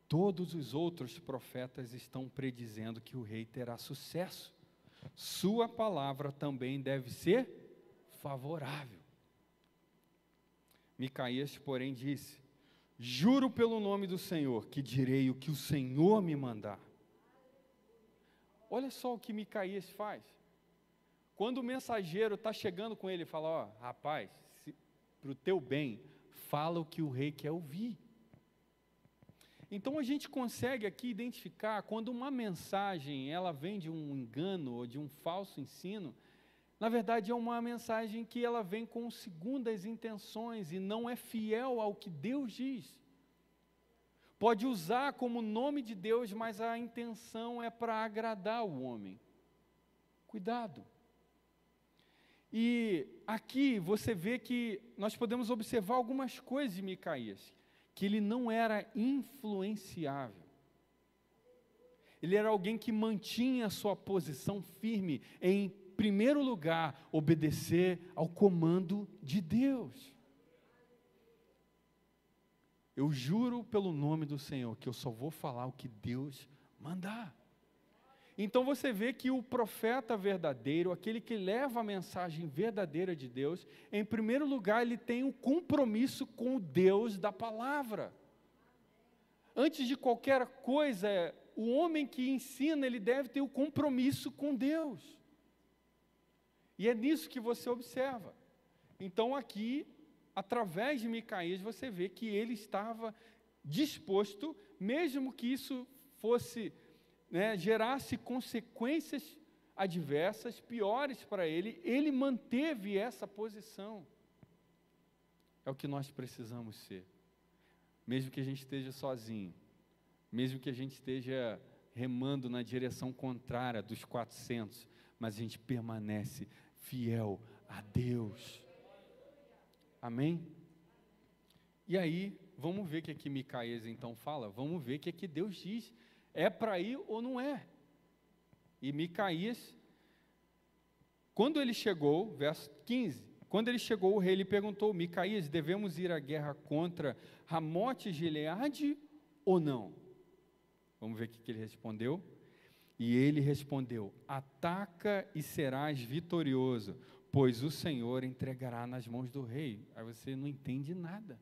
todos os outros profetas estão predizendo que o rei terá sucesso. Sua palavra também deve ser favorável. Micaías, porém, disse: juro pelo nome do Senhor que direi o que o Senhor me mandar. Olha só o que Micaías faz. Quando o mensageiro está chegando com ele e fala: ó, rapaz, para o teu bem, fala o que o rei quer ouvir. Então a gente consegue aqui identificar quando uma mensagem ela vem de um engano ou de um falso ensino, na verdade é uma mensagem que ela vem com segundas intenções e não é fiel ao que Deus diz. Pode usar como nome de Deus, mas a intenção é para agradar o homem. Cuidado. E aqui você vê que nós podemos observar algumas coisas de Micaías, que ele não era influenciável. Ele era alguém que mantinha a sua posição firme em primeiro lugar, obedecer ao comando de Deus. Eu juro pelo nome do Senhor que eu só vou falar o que Deus mandar. Então você vê que o profeta verdadeiro, aquele que leva a mensagem verdadeira de Deus, em primeiro lugar ele tem um compromisso com o Deus da palavra. Antes de qualquer coisa, o homem que ensina, ele deve ter o compromisso com Deus. E é nisso que você observa. Então aqui, através de Micaías, você vê que ele estava disposto, mesmo que isso fosse, gerasse consequências adversas, piores para ele, ele manteve essa posição. É o que nós precisamos ser. mesmo que a gente esteja sozinho, mesmo que a gente esteja remando na direção contrária dos 400, mas a gente permanece fiel a Deus. Amém? E aí, vamos ver o que aqui Micaías então fala, vamos ver o que aqui Deus diz, é para ir ou não é? E Micaías, quando ele chegou, verso 15, quando ele chegou, o rei lhe perguntou: Micaías, devemos ir à guerra contra Ramote e Gileade ou não? Vamos ver o que ele respondeu. E ele respondeu: ataca e serás vitorioso, pois o Senhor entregará nas mãos do rei. Aí você não entende nada.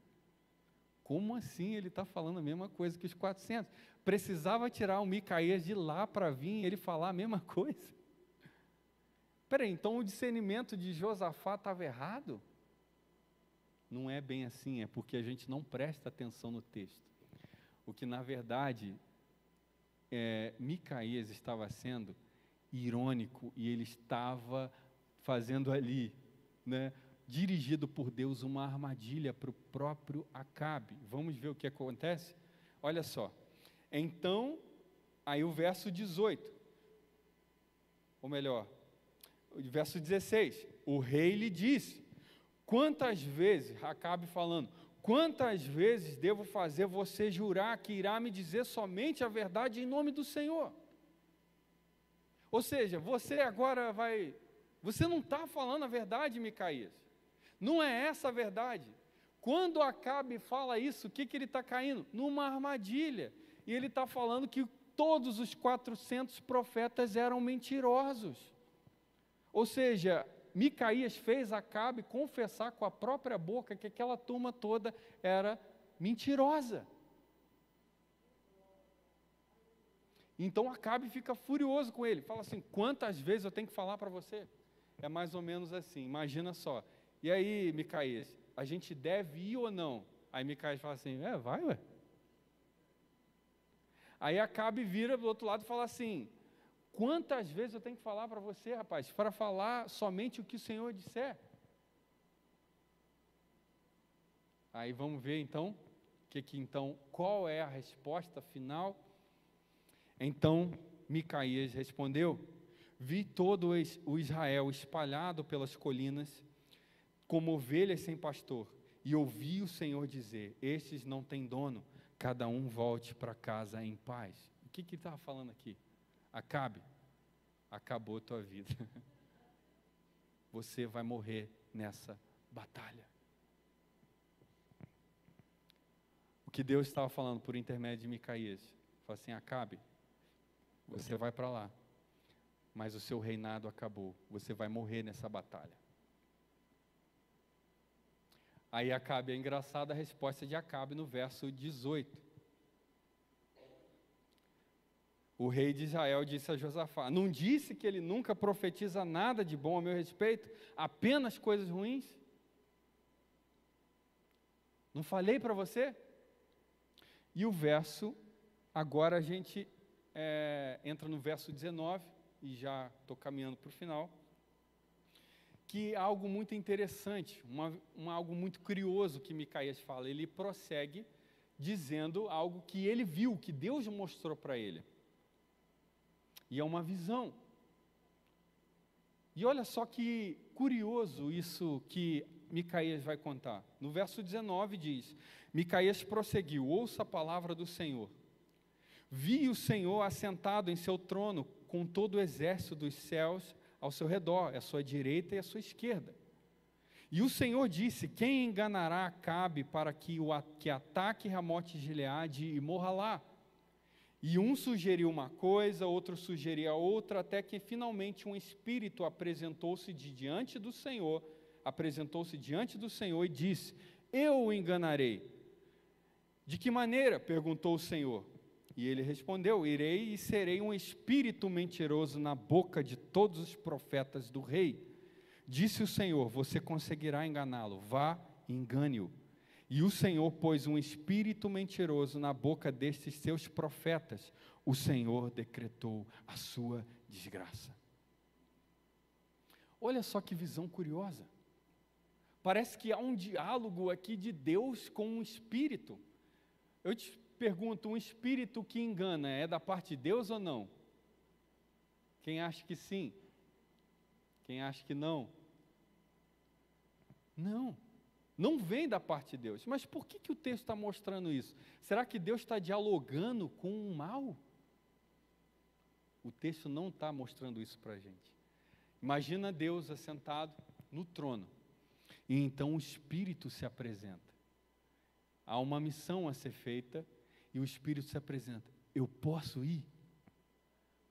Como assim ele está falando a mesma coisa que os 400? Precisava tirar o Micaías de lá para vir ele falar a mesma coisa? Espera aí, então o discernimento de Josafá estava errado? Não é bem assim, é porque a gente não presta atenção no texto. O que na verdade, Micaías estava sendo irônico e ele estava fazendo ali, né, dirigido por Deus, uma armadilha para o próprio Acabe. Vamos ver o que acontece? Olha só, então, aí o verso 18, ou melhor, o verso 16, o rei lhe disse: quantas vezes, Acabe falando, quantas vezes devo fazer você jurar que irá me dizer somente a verdade em nome do Senhor? Ou seja, você agora você não está falando a verdade, Micaías. Não é essa a verdade. Quando Acabe fala isso, o que ele está caindo? Numa armadilha. E ele está falando que todos os 400 profetas eram mentirosos. Ou seja, Micaías fez Acabe confessar com a própria boca que aquela turma toda era mentirosa. Então Acabe fica furioso com ele, fala assim: quantas vezes eu tenho que falar para você? É mais ou menos assim, imagina só. E aí, Micaías, a gente deve ir ou não? Aí Micaías fala assim: vai, ué. Aí Acabe vira do outro lado e fala assim: quantas vezes eu tenho que falar para você, rapaz, para falar somente o que o Senhor disser? Aí vamos ver então, qual é a resposta final? Então Micaías respondeu: vi todo o Israel espalhado pelas colinas, como ovelhas sem pastor, e ouvi o Senhor dizer: estes não têm dono, cada um volte para casa em paz. O que ele estava falando aqui? Acabe, acabou a tua vida. Você vai morrer nessa batalha. O que Deus estava falando por intermédio de Micaías? Fala assim: Acabe, você vai para lá, mas o seu reinado acabou. Você vai morrer nessa batalha. Aí Acabe, é engraçada a resposta de Acabe no verso 18. O rei de Israel disse a Josafá: não disse que ele nunca profetiza nada de bom a meu respeito, apenas coisas ruins? Não falei para você? E o verso, agora a gente entra no verso 19, e já estou caminhando para o final, que é algo muito interessante, algo muito curioso que Micaías fala. Ele prossegue dizendo algo que ele viu, que Deus mostrou para ele. E é uma visão. E olha só que curioso isso que Micaías vai contar. No verso 19 diz: Micaías prosseguiu: ouça a palavra do Senhor. Vi o Senhor assentado em seu trono, com todo o exército dos céus ao seu redor, à sua direita e à sua esquerda. E o Senhor disse: quem enganará Acabe para que ataque Ramote de Gileade e morra lá? E um sugeriu uma coisa, outro sugeria outra, até que finalmente um espírito apresentou-se diante do Senhor e disse: eu o enganarei. De que maneira? Perguntou o Senhor. E ele respondeu: irei e serei um espírito mentiroso na boca de todos os profetas do rei. Disse o Senhor: você conseguirá enganá-lo, vá e engane-o. E o Senhor pôs um espírito mentiroso na boca destes seus profetas. O Senhor decretou a sua desgraça. Olha só que visão curiosa. Parece que há um diálogo aqui de Deus com um espírito. Eu te pergunto, um espírito que engana é da parte de Deus ou não? Quem acha que sim? Quem acha que não? Não, não vem da parte de Deus. Mas por que o texto está mostrando isso? Será que Deus está dialogando com o mal? O texto não está mostrando isso para a gente. Imagina Deus assentado no trono, e então o Espírito se apresenta. Há uma missão a ser feita, e o Espírito se apresenta. Eu posso ir?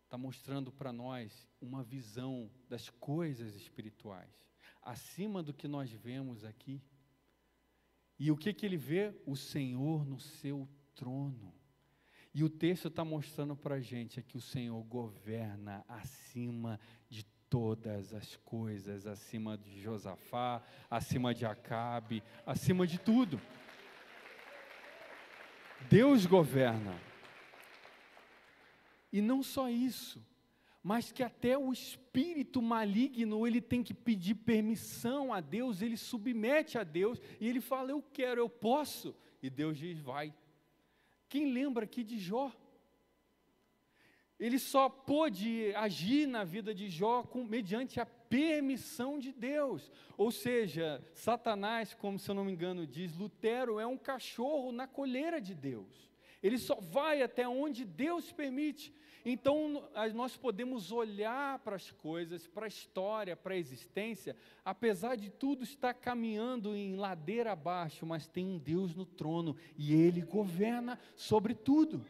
Está mostrando para nós uma visão das coisas espirituais, acima do que nós vemos aqui. E o que ele vê? O Senhor no seu trono. E o texto está mostrando para a gente é que o Senhor governa acima de todas as coisas, acima de Josafá, acima de Acabe, acima de tudo. Deus governa. E não só isso, mas que até o espírito maligno, ele tem que pedir permissão a Deus, ele submete a Deus, e ele fala, eu quero, eu posso, e Deus diz, vai. Quem lembra aqui de Jó? Ele só pôde agir na vida de Jó mediante a permissão de Deus, ou seja, Satanás, como se eu não me engano diz, Lutero é um cachorro na coleira de Deus, ele só vai até onde Deus permite. Então, nós podemos olhar para as coisas, para a história, para a existência, apesar de tudo estar caminhando em ladeira abaixo, mas tem um Deus no trono, e Ele governa sobre tudo.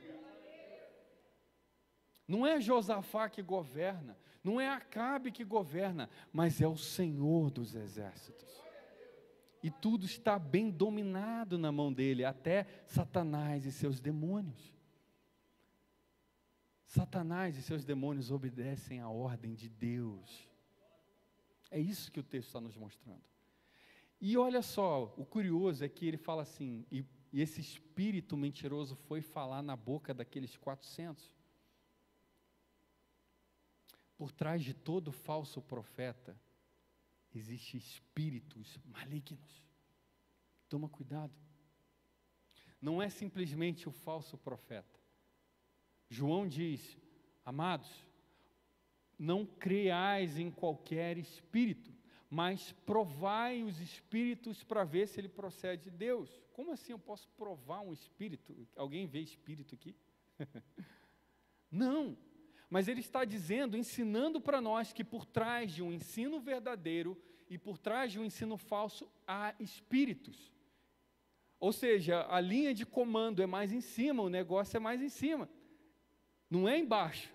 Não é Josafá que governa, não é Acabe que governa, mas é o Senhor dos exércitos. E tudo está bem dominado na mão dele, até Satanás e seus demônios. Satanás e seus demônios obedecem à ordem de Deus. É isso que o texto está nos mostrando. E olha só, o curioso é que ele fala assim, e esse espírito mentiroso foi falar na boca daqueles 400. Por trás de todo falso profeta, existem espíritos malignos. Toma cuidado. Não é simplesmente o falso profeta. João diz, amados, não creais em qualquer espírito, mas provai os espíritos para ver se ele procede de Deus. Como assim eu posso provar um espírito? Alguém vê espírito aqui? Não, mas ele está dizendo, ensinando para nós que por trás de um ensino verdadeiro e por trás de um ensino falso há espíritos. Ou seja, a linha de comando é mais em cima, o negócio é mais em cima. Não é embaixo.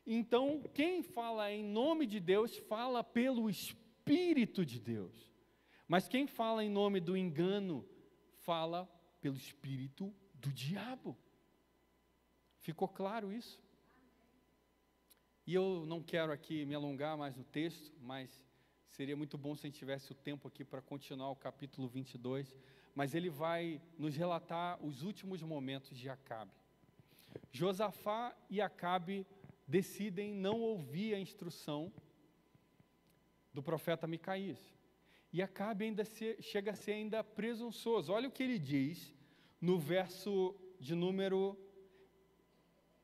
Então, quem fala em nome de Deus, fala pelo Espírito de Deus. Mas quem fala em nome do engano, fala pelo espírito do diabo. Ficou claro isso? E eu não quero aqui me alongar mais no texto, mas seria muito bom se a gente tivesse o tempo aqui para continuar o capítulo 22. Mas ele vai nos relatar os últimos momentos de Acabe. Josafá e Acabe decidem não ouvir a instrução do profeta Micaías. E Acabe ainda chega a ser ainda presunçoso. Olha o que ele diz no verso de número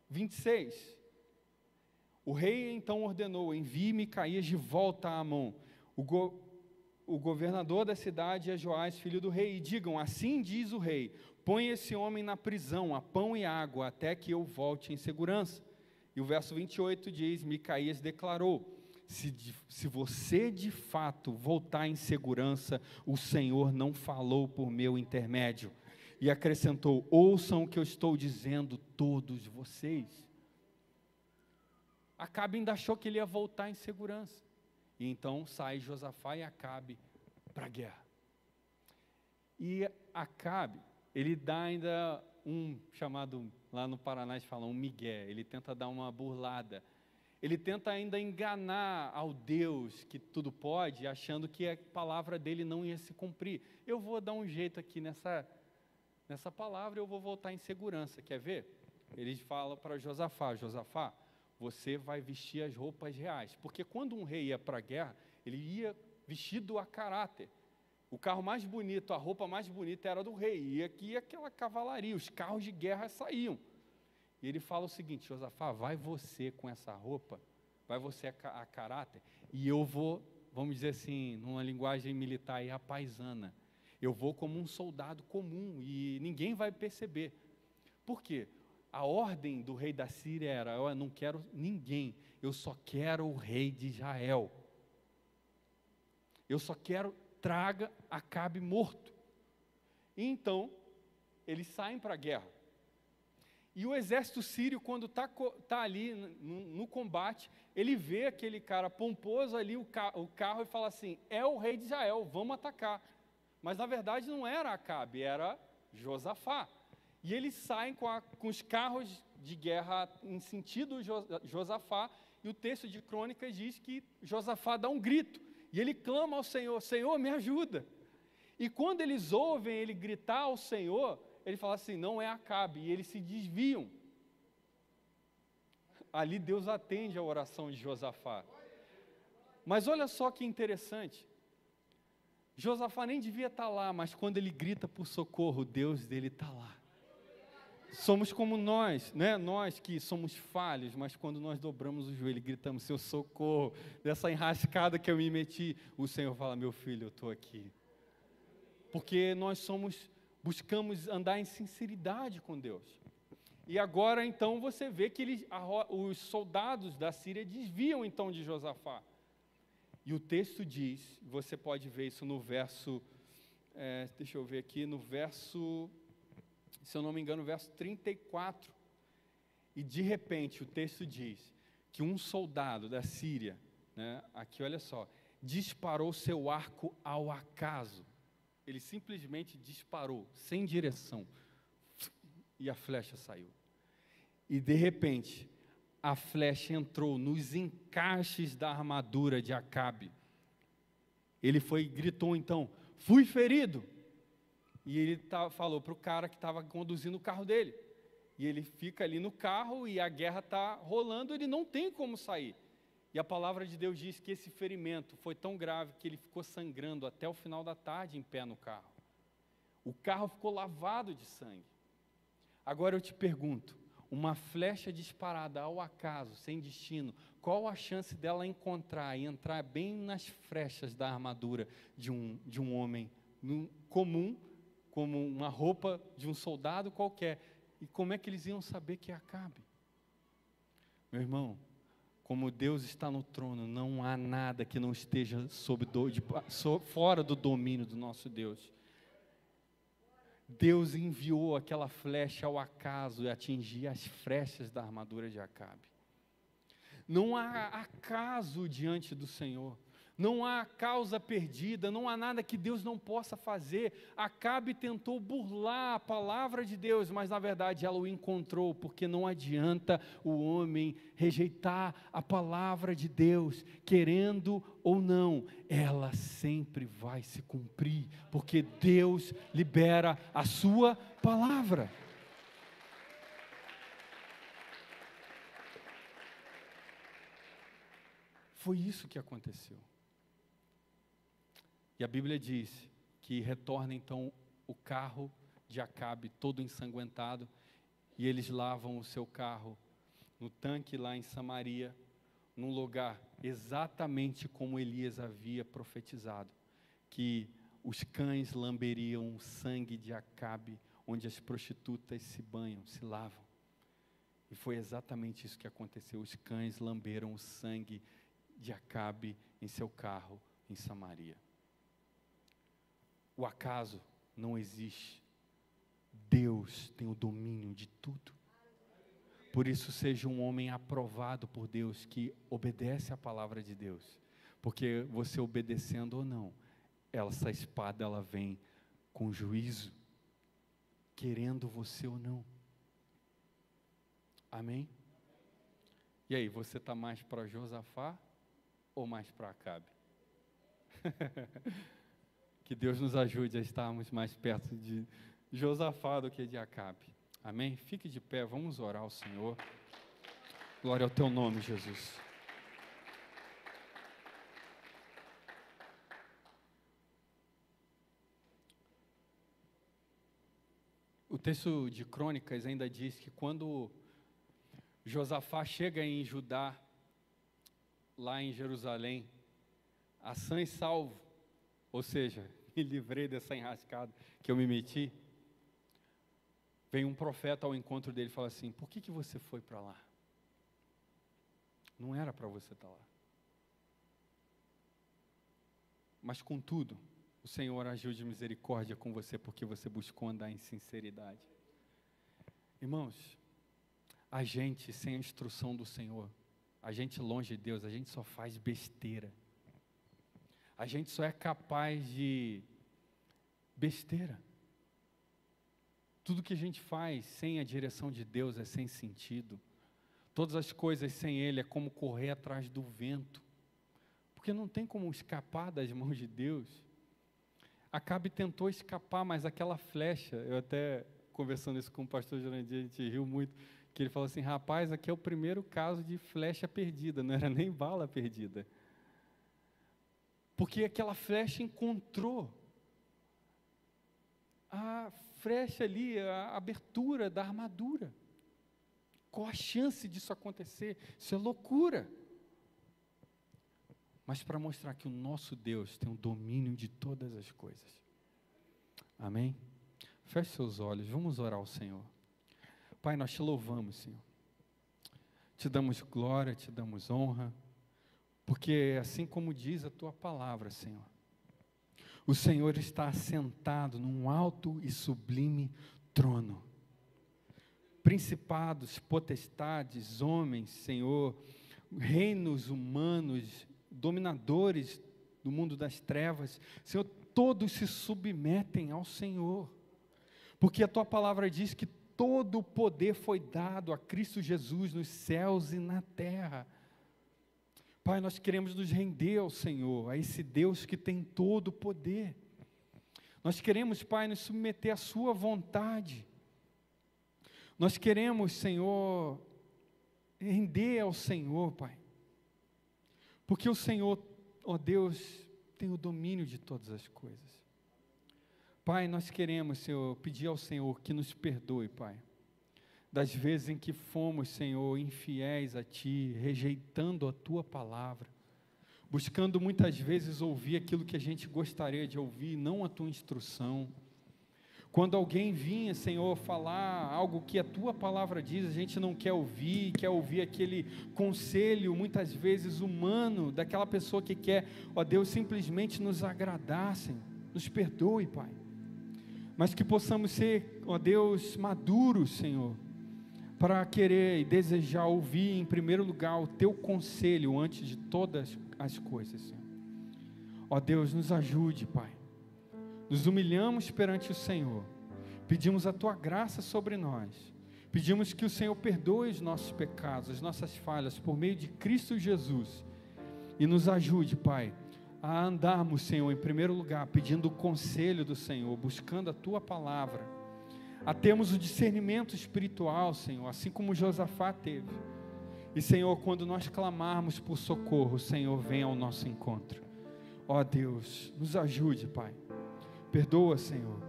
26. O rei então ordenou, envie Micaías de volta a Amon, o governador da cidade, a Joás, filho do rei, e digam, assim diz o rei, põe esse homem na prisão, a pão e água, até que eu volte em segurança. E o verso 28 diz, Micaías declarou, se você de fato voltar em segurança, o Senhor não falou por meu intermédio. E acrescentou, ouçam o que eu estou dizendo, todos vocês. Acabe ainda achou que ele ia voltar em segurança. E então sai Josafá e Acabe para a guerra. E Acabe, ele dá ainda um chamado, lá no Paraná eles falam um migué, ele tenta dar uma burlada. Ele tenta ainda enganar ao Deus que tudo pode, achando que a palavra dele não ia se cumprir. Eu vou dar um jeito aqui nessa palavra, eu vou voltar em segurança, quer ver? Ele fala para Josafá, Josafá, você vai vestir as roupas reais, porque quando um rei ia para a guerra, ele ia vestido a caráter, O carro mais bonito, a roupa mais bonita era do rei. E aqui aquela cavalaria, os carros de guerra saíam. E ele fala o seguinte: Josafá, vai você com essa roupa, vai você a caráter, e eu vou, vamos dizer assim, numa linguagem militar aí, a paisana. Eu vou como um soldado comum e ninguém vai perceber. Por quê? A ordem do rei da Síria era: eu não quero ninguém, eu só quero o rei de Israel. Eu só quero, traga Acabe morto. E então, eles saem para a guerra. E o exército sírio, quando está ali no combate, ele vê aquele cara pomposo ali, o carro, e fala assim: é o rei de Israel, vamos atacar. Mas na verdade não era Acabe, era Josafá. E eles saem com os carros de guerra em sentido Josafá, e o texto de Crônicas diz que Josafá dá um grito, e ele clama ao Senhor: Senhor, me ajuda. E quando eles ouvem ele gritar ao Senhor, ele fala assim: não é Acabe, e eles se desviam. Ali Deus atende a oração de Josafá. Mas olha só que interessante, Josafá nem devia estar lá, mas quando ele grita por socorro, Deus dele está lá. Somos como nós, né? Nós que somos falhos, mas quando nós dobramos o joelho e gritamos: seu socorro, dessa enrascada que eu me meti, o Senhor fala: meu filho, eu estou aqui. Porque nós buscamos andar em sinceridade com Deus. E agora então você vê que os soldados da Síria desviam então de Josafá. E o texto diz, você pode ver isso no verso, deixa eu ver aqui, no verso, se eu não me engano, verso 34. E de repente o texto diz que um soldado da Síria, né, aqui olha só, disparou seu arco ao acaso. Ele simplesmente disparou, sem direção, e a flecha saiu. E de repente, a flecha entrou nos encaixes da armadura de Acabe. Ele gritou então: fui ferido. E ele falou para o cara que estava conduzindo o carro dele. E ele fica ali no carro e a guerra está rolando, ele não tem como sair. E a palavra de Deus diz que esse ferimento foi tão grave que ele ficou sangrando até o final da tarde em pé no carro. O carro ficou lavado de sangue. Agora eu te pergunto, uma flecha disparada ao acaso, sem destino, qual a chance dela encontrar e entrar bem nas frechas da armadura de um homem comum, como uma roupa de um soldado qualquer? E como é que eles iam saber que é Acabe? Meu irmão, como Deus está no trono, não há nada que não esteja fora do domínio do nosso Deus. Deus enviou aquela flecha ao acaso e atingir as frechas da armadura de Acabe. Não há acaso diante do Senhor. Não há causa perdida, não há nada que Deus não possa fazer. Acabe tentou burlar a palavra de Deus, mas na verdade ela o encontrou, porque não adianta o homem rejeitar a palavra de Deus, querendo ou não, ela sempre vai se cumprir, porque Deus libera a sua palavra. Foi isso que aconteceu. E a Bíblia diz que retorna então o carro de Acabe todo ensanguentado, e eles lavam o seu carro no tanque lá em Samaria, num lugar exatamente como Elias havia profetizado, que os cães lamberiam o sangue de Acabe, onde as prostitutas se banham, se lavam. E foi exatamente isso que aconteceu, os cães lamberam o sangue de Acabe em seu carro em Samaria. O acaso não existe. Deus tem o domínio de tudo. Por isso, seja um homem aprovado por Deus, que obedece à palavra de Deus. Porque você obedecendo ou não, essa espada ela vem com juízo, querendo você ou não. Amém? E aí, você está mais para Josafá ou mais para Acabe? Que Deus nos ajude a estarmos mais perto de Josafá do que de Acabe. Amém? Fique de pé, vamos orar ao Senhor. Glória ao teu nome, Jesus. O texto de Crônicas ainda diz que quando Josafá chega em Judá, lá em Jerusalém, a sã e salvo, ou seja, me livrei dessa enrascada que eu me meti, vem um profeta ao encontro dele e fala assim: por que você foi para lá? Não era para você estar lá. Mas contudo, o Senhor agiu de misericórdia com você porque você buscou andar em sinceridade. Irmãos, a gente sem a instrução do Senhor, a gente longe de Deus, a gente só faz besteira. A gente só é capaz de besteira. Tudo que a gente faz sem a direção de Deus é sem sentido. Todas as coisas sem Ele é como correr atrás do vento. Porque não tem como escapar das mãos de Deus. Acabe tentou escapar, mas aquela flecha, eu até conversando isso com o pastor Jurandir, a gente riu muito, que ele falou assim: rapaz, aqui é o primeiro caso de flecha perdida, não era nem bala perdida. Porque aquela flecha encontrou a flecha ali, a abertura da armadura. Qual a chance disso acontecer? Isso é loucura. Mas para mostrar que o nosso Deus tem o domínio de todas as coisas. Amém? Feche seus olhos, vamos orar ao Senhor. Pai, nós te louvamos, Senhor. Te damos glória, te damos honra, porque assim como diz a tua palavra, Senhor, o Senhor está assentado num alto e sublime trono. Principados, potestades, homens, Senhor, reinos humanos, dominadores do mundo das trevas, Senhor, todos se submetem ao Senhor, porque a tua palavra diz que todo o poder foi dado a Cristo Jesus nos céus e na terra. Pai, nós queremos nos render ao Senhor, a esse Deus que tem todo o poder. Nós queremos, Pai, nos submeter à sua vontade. Nós queremos, Senhor, render ao Senhor, Pai. Porque o Senhor, ó Deus, tem o domínio de todas as coisas. Pai, nós queremos, Senhor, pedir ao Senhor que nos perdoe, Pai, das vezes em que fomos, Senhor, infiéis a Ti, rejeitando a Tua palavra, buscando muitas vezes ouvir aquilo que a gente gostaria de ouvir, não a Tua instrução. Quando alguém vinha, Senhor, falar algo que a Tua palavra diz, a gente não quer ouvir aquele conselho, muitas vezes humano, daquela pessoa que quer, ó Deus, simplesmente nos agradar, Senhor. Nos perdoe, Pai. Mas que possamos ser, ó Deus, maduros, Senhor, para querer e desejar ouvir, em primeiro lugar, o Teu conselho antes de todas as coisas, Senhor. Ó Deus, nos ajude, Pai. Nos humilhamos perante o Senhor, pedimos a Tua graça sobre nós, pedimos que o Senhor perdoe os nossos pecados, as nossas falhas, por meio de Cristo Jesus, e nos ajude, Pai, a andarmos, Senhor, em primeiro lugar, pedindo o conselho do Senhor, buscando a Tua palavra, a termos o discernimento espiritual, Senhor, assim como Josafá teve. E, Senhor, quando nós clamarmos por socorro, o Senhor vem ao nosso encontro. Ó Deus, nos ajude, Pai. Perdoa, Senhor,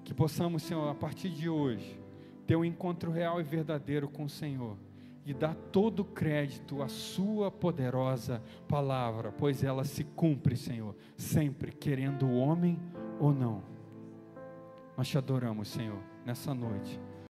que possamos, Senhor, a partir de hoje, ter um encontro real e verdadeiro com o Senhor, e dar todo o crédito à sua poderosa palavra, pois ela se cumpre, Senhor, sempre, querendo o homem ou não. Nós te adoramos, Senhor, nessa noite.